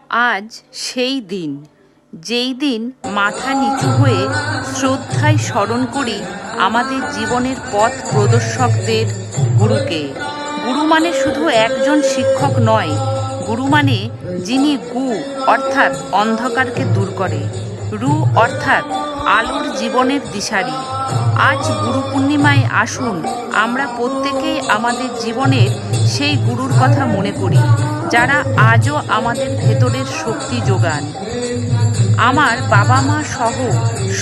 আজ সেই দিন, যেই দিন মাথা নিচু হয়ে শ্রদ্ধায় স্মরণ করি আমাদের জীবনের পথ প্রদর্শকদের, গুরুকে। গুরু মানে শুধু একজন শিক্ষক নয়, গুরু মানে যিনি গু অর্থাৎ অন্ধকারকে দূর করে, রু অর্থাৎ আলোর জীবনের দিশারি। আজ গুরু পূর্ণিমায় আসুন আমরা প্রত্যেকেই আমাদের জীবনের সেই গুরুর কথা মনে করি, যারা আজও আমাদের ভেতরের শক্তি যোগান। আমার বাবা মা সহ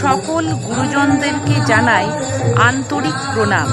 সকল গুরুজনদেরকে জানাই আন্তরিক প্রণাম।